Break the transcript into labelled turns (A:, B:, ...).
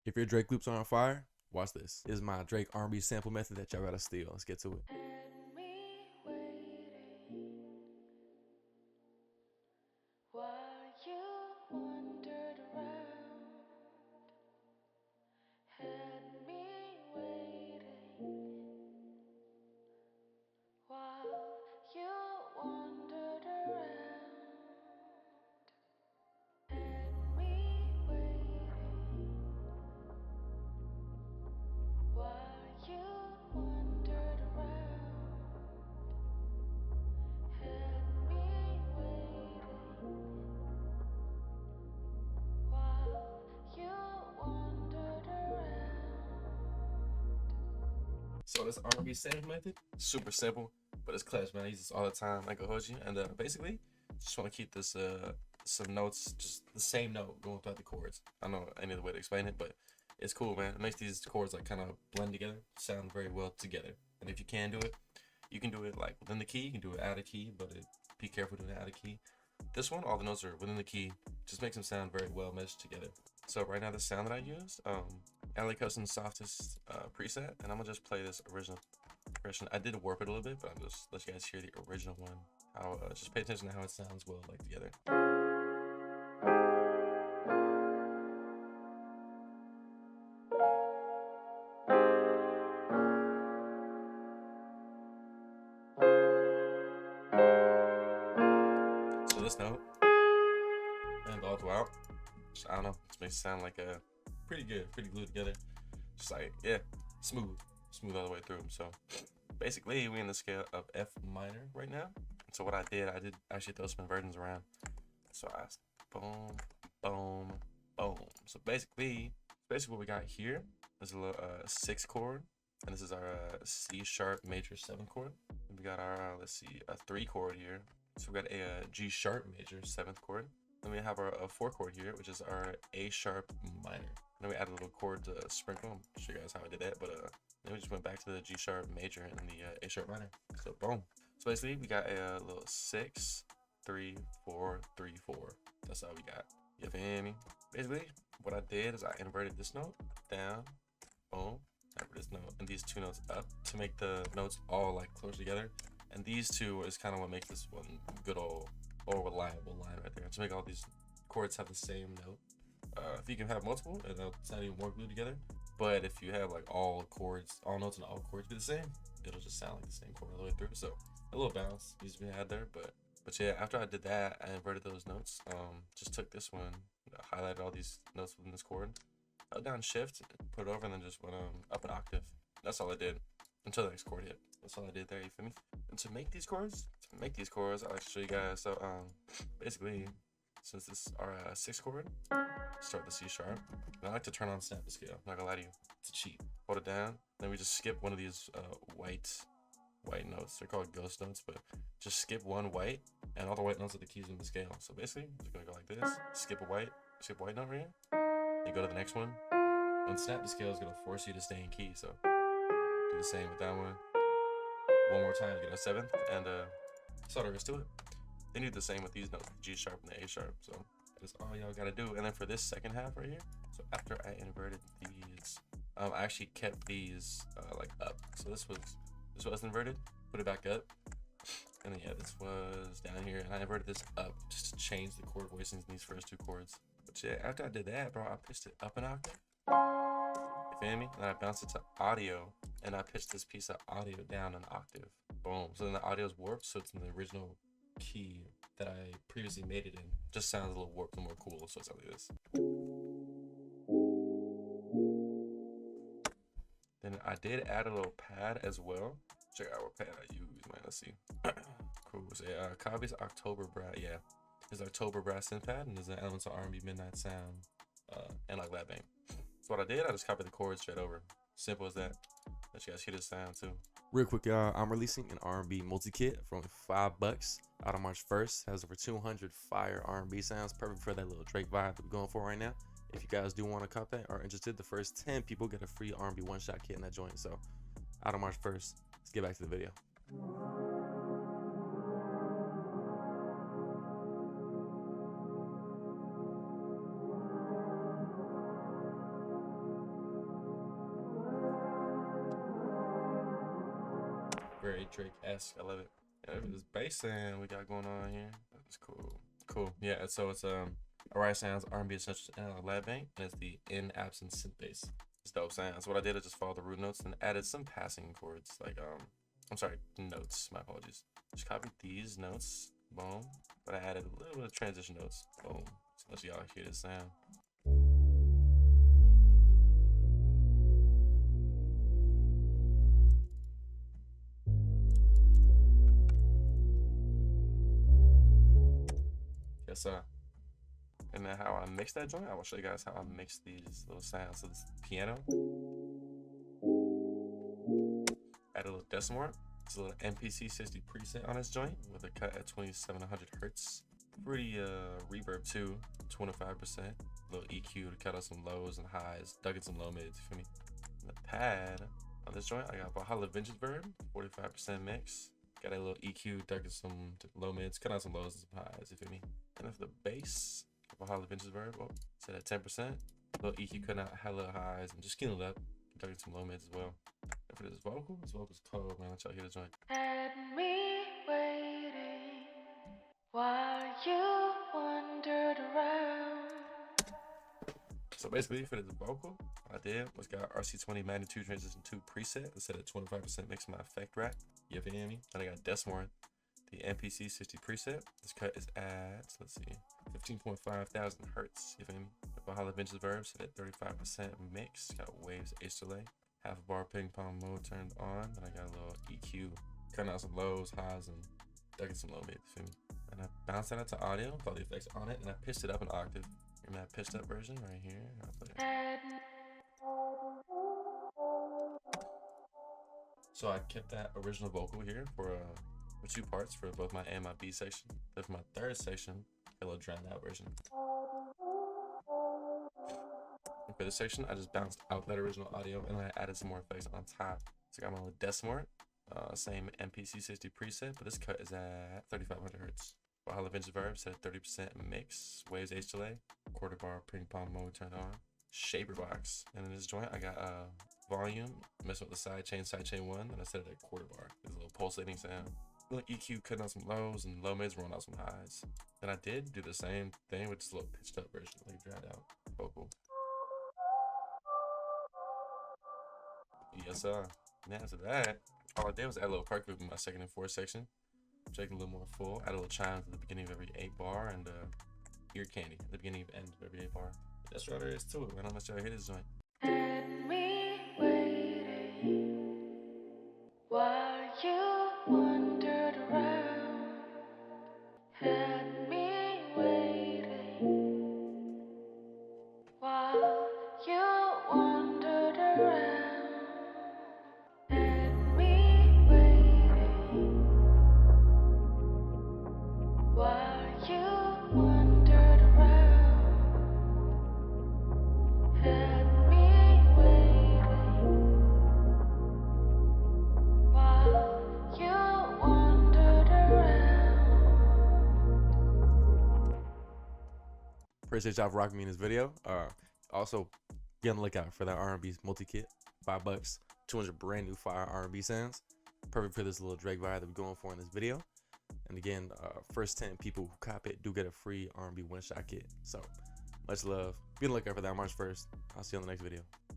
A: If your Drake loops are on fire, watch this. This is my Drake R&B sample method that y'all gotta steal. Let's get to it.
B: Had me waiting while you wandered around. Had me waiting while you wandered around. Had me waiting while you wandered around. Had me waiting while you wandered around.
A: So this R&B sample method, super simple, but it's clutch, man. I use this all the time, like I told you. And basically, just want to keep this some notes, just the same note going throughout the chords. I don't know any other way to explain it, but it's cool, man. It makes these chords like kind of blend together, sound very well together. And if you can do it, you can do it like within the key, you can do it out of key, but be careful doing it out of key. This one, all the notes are within the key, just makes them sound very well meshed together. So right now the sound that I used, LA Custom's softest preset, and I'm gonna just play this original version. I did warp it a little bit, but I'm just let you guys hear the original one. How just pay attention to how it sounds well like together. So this note and all throughout, just, I don't know, just makes it sound like a pretty good, pretty glued together. Just like yeah, smooth all the way through. So basically, we in the scale of F minor right now. So what I did actually throw some inversions around. So I boom, boom, boom. So basically what we got here is a little 6 chord, and this is our C sharp major 7 chord. And we got our let's see, a 3 chord here. So we got a G sharp major 7th chord. Then we have our 4 chord here, which is our A sharp minor. Then we add a little chord to sprinkle. I'll show you guys how I did that, but then we just went back to the G sharp major and the A sharp minor. So boom. So basically we got a little 6, 3, 4, 3, 4. That's all we got. You feel me? Basically, what I did is I inverted this note down, boom, inverted this note, and these 2 notes up to make the notes all like close together. And these 2 is kind of what makes this one good old or reliable line right there. To make all these chords have the same note. If you can have multiple, and they'll sound even more glued together. But if you have like all chords, all notes and all chords be the same, it'll just sound like the same chord all the way through. So a little balance needs to be had there, but yeah, after I did that, I inverted those notes. Just took this one, highlighted all these notes within this chord, held down shift, put it over, and then just went up an octave. That's all I did until the next chord hit. That's all I did there. You feel me? And to make these chords, I'll actually show you guys. So basically, since this is our 6 chord, start the C sharp. And I like to turn on snap to scale. I'm not gonna lie to you, it's a cheat. Hold it down. Then we just skip one of these white notes. They're called ghost notes, but just skip one white, and all the white notes are the keys in the scale. So basically, it's gonna go like this: skip a white note right here. You go to the next one. And snap to scale is gonna force you to stay in key. So do the same with that one. One more time to get a 7th, and that's all there is to it. Then do the same with these notes, the G sharp and the A sharp. So that's all y'all gotta do. And then for this second half right here, so after I inverted these, I actually kept these like up. So this was inverted, put it back up, and then yeah, this was down here, and I inverted this up just to change the chord voicings in these first 2 chords. But yeah, after I did that, bro, I pitched it up an octave. You feel me? And then I bounced it to audio, and I pitched this piece of audio down an octave. Boom. So then the audio is warped, so it's in the original key that I previously made it in. Just sounds a little warped and more cool, so it's like this. Then I did add a little pad as well. Check out what pad I use, man. Let's see. Cool. So yeah, Kabi's October Brass. Yeah, it's October Brass synth pad, and there's an Elements of R&B Midnight Sound, and like Lab Bang. So what I did, I just copied the chords straight over. Simple as that. Let you guys hear the sound too. Real quick, y'all, I'm releasing an R&B multi-kit for only $5 out on March 1st. Has over 200 fire R&B sounds, perfect for that little Drake vibe that we're going for right now. If you guys do want to cop that or are interested, the first 10 people get a free R&B one-shot kit in that joint. So out on March 1st, let's get back to the video. Very Drake-esque. I love it. Yeah, this bass sound we got going on here. That's cool. Cool. Yeah. So it's Ariah Sounds R&B Essentials Lab Bank, and it's the in absence synth bass. It's dope sound. So what I did is just follow the root notes and added some passing chords, like I'm sorry, notes. My apologies. Just copied these notes. Boom. But I added a little bit of transition notes. Boom. So let y'all hear this sound. Yes, sir. And then how I mix that joint, I will show you guys how I mix these little sounds. So this piano. Add a little decimal. It's a little MPC 60 preset on this joint with a cut at 2700 hertz. Pretty reverb too, 25%. Little EQ to cut out some lows and highs, dug in some low mids, you feel me? And the pad on this joint, I got Valhalla Vintage Verb, 45% mix. Got a little EQ, dug in some low mids, cut out some lows and some highs, you feel me? And then for the bass, Valhalla Vintage Verb, set at 10%. Little EQ cutting out hella highs and just skinning it up, dug in some low mids as well. And for this vocal's cold, man. Let y'all hear the joint.
B: Had me waiting while you wandered around.
A: So basically, for this vocal, what I did was got RC20 Magnitude Transition 2 preset and set at 25% mix my effect rack. You feel me? Then I got Desmore, the MPC 60 preset. This cut is at, let's see, 15.5 thousand hertz. You feel me? The Valhalla Vintage Verb set at 35% mix. Got waves, H delay. Half bar ping pong mode turned on. Then I got a little EQ, cutting out some lows, highs, and dug in some low mids. Feel me? And I bounced that out to audio, with all the effects on it, and I pitched it up an octave. In that pitched up version right here. I'll play it. So I kept that original vocal here for 2 parts for both my A and my B section. Then for my third section, a little drowned out version. And for this section, I just bounced out that original audio and I added some more effects on top. So I got my little Desmore, same MPC 60 preset, but this cut is at 3500 hertz. Valhalla Vintage Verb set at 30% mix, waves H delay, quarter bar ping pong mode turned on, shaper box, and in this joint I got volume, messing with the sidechain 1, and I set it at quarter bar. There's a little pulsating sound. Little EQ cutting out some lows and low mids, rolling out some highs. Then I did do the same thing with this little pitched up version, like drowned out vocal. Yes, sir. And after that, all I did was add a little perk loop in my second and fourth section. Make it a little more full. Add a little chimes at the beginning of every 8 bar and ear candy at the beginning of end of every 8 bar. That's all there is to it, man. I'm gonna let y'all hear this joint.
B: Had me waiting while you wandered around. Had me waiting while you wandered around. Had me waiting while you wandered around. Had me waiting while you wandered around.
A: Appreciate y'all for rocking me in this video. Also, be on the lookout for that R&B multi-kit. $5, 200 brand new fire R&B sounds. Perfect for this little Drake vibe that we're going for in this video. And again, first 10 people who cop it do get a free R&B one-shot kit. So, much love. Be on the lookout for that March 1st. I'll see you on the next video.